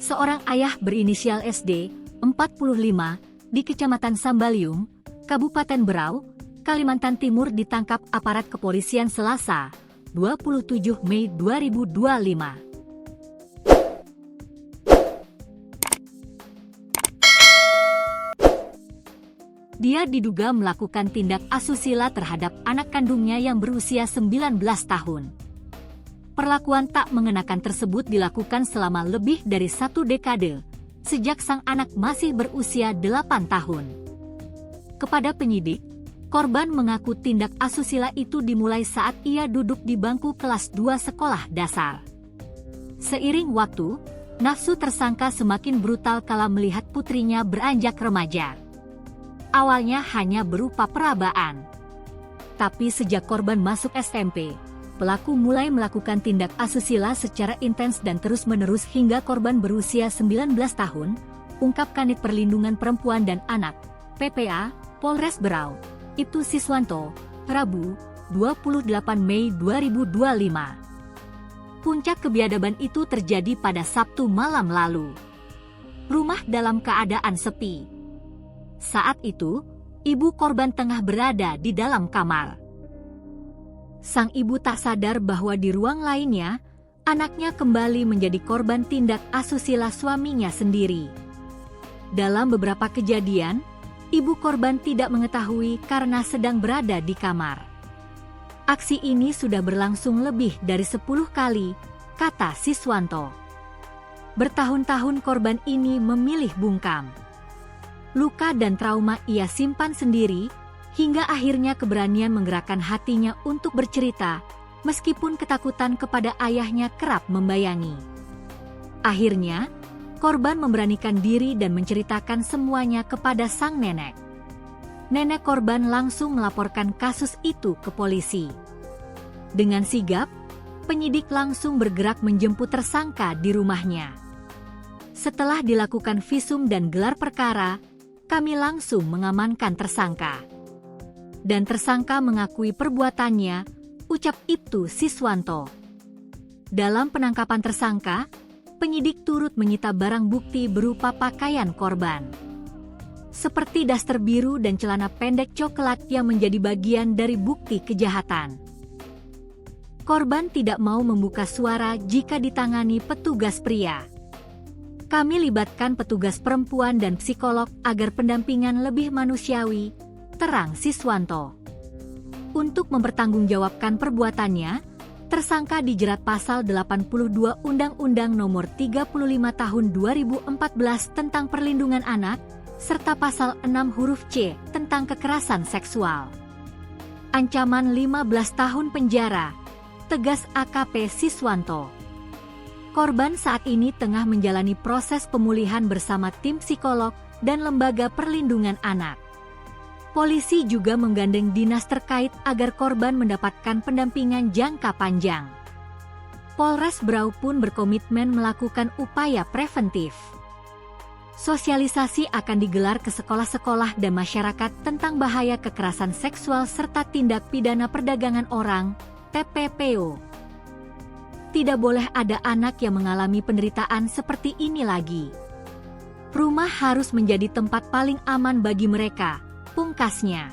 Seorang ayah berinisial SD, 45, di Kecamatan Sambaliung, Kabupaten Berau, Kalimantan Timur ditangkap aparat kepolisian Selasa, 27 Mei 2025. Dia diduga melakukan tindak asusila terhadap anak kandungnya yang berusia 19 tahun. Perlakuan tak mengenakan tersebut dilakukan selama lebih dari 1 dekade, sejak sang anak masih berusia 8 tahun. Kepada penyidik, korban mengaku tindak asusila itu dimulai saat ia duduk di bangku kelas 2 sekolah dasar. Seiring waktu, nafsu tersangka semakin brutal kala melihat putrinya beranjak remaja. Awalnya hanya berupa perabaan. Tapi sejak korban masuk SMP, pelaku mulai melakukan tindak asusila secara intens dan terus-menerus hingga korban berusia 19 tahun, ungkap Kanit Perlindungan Perempuan dan Anak, PPA, Polres Berau, Ibtu Siswanto, Rabu, 28 Mei 2025. Puncak kebiadaban itu terjadi pada Sabtu malam lalu. Rumah dalam keadaan sepi. Saat itu, ibu korban tengah berada di dalam kamar. Sang ibu tak sadar bahwa di ruang lainnya, anaknya kembali menjadi korban tindak asusila suaminya sendiri. Dalam beberapa kejadian, ibu korban tidak mengetahui karena sedang berada di kamar. Aksi ini sudah berlangsung lebih dari 10 kali, kata Siswanto. Bertahun-tahun korban ini memilih bungkam. Luka dan trauma ia simpan sendiri, hingga akhirnya keberanian menggerakkan hatinya untuk bercerita, meskipun ketakutan kepada ayahnya kerap membayangi. Akhirnya, korban memberanikan diri dan menceritakan semuanya kepada sang nenek. Nenek korban langsung melaporkan kasus itu ke polisi. Dengan sigap, penyidik langsung bergerak menjemput tersangka di rumahnya. Setelah dilakukan visum dan gelar perkara, kami langsung mengamankan tersangka. Dan tersangka mengakui perbuatannya, ucap Ibtu Siswanto. Dalam penangkapan tersangka, penyidik turut menyita barang bukti berupa pakaian korban, seperti daster biru dan celana pendek coklat yang menjadi bagian dari bukti kejahatan. Korban tidak mau membuka suara jika ditangani petugas pria. Kami libatkan petugas perempuan dan psikolog agar pendampingan lebih manusiawi, terang Siswanto. Untuk mempertanggungjawabkan perbuatannya, tersangka dijerat pasal 82 Undang-Undang Nomor 35 Tahun 2014 tentang Perlindungan Anak, serta pasal 6 huruf C tentang kekerasan seksual. Ancaman 15 tahun penjara, tegas AKP Siswanto. Korban saat ini tengah menjalani proses pemulihan bersama tim psikolog dan lembaga perlindungan anak. Polisi juga menggandeng dinas terkait agar korban mendapatkan pendampingan jangka panjang. Polres Berau pun berkomitmen melakukan upaya preventif. Sosialisasi akan digelar ke sekolah-sekolah dan masyarakat tentang bahaya kekerasan seksual serta tindak pidana perdagangan orang, TPPO. Tidak boleh ada anak yang mengalami penderitaan seperti ini lagi. Rumah harus menjadi tempat paling aman bagi mereka, pungkasnya.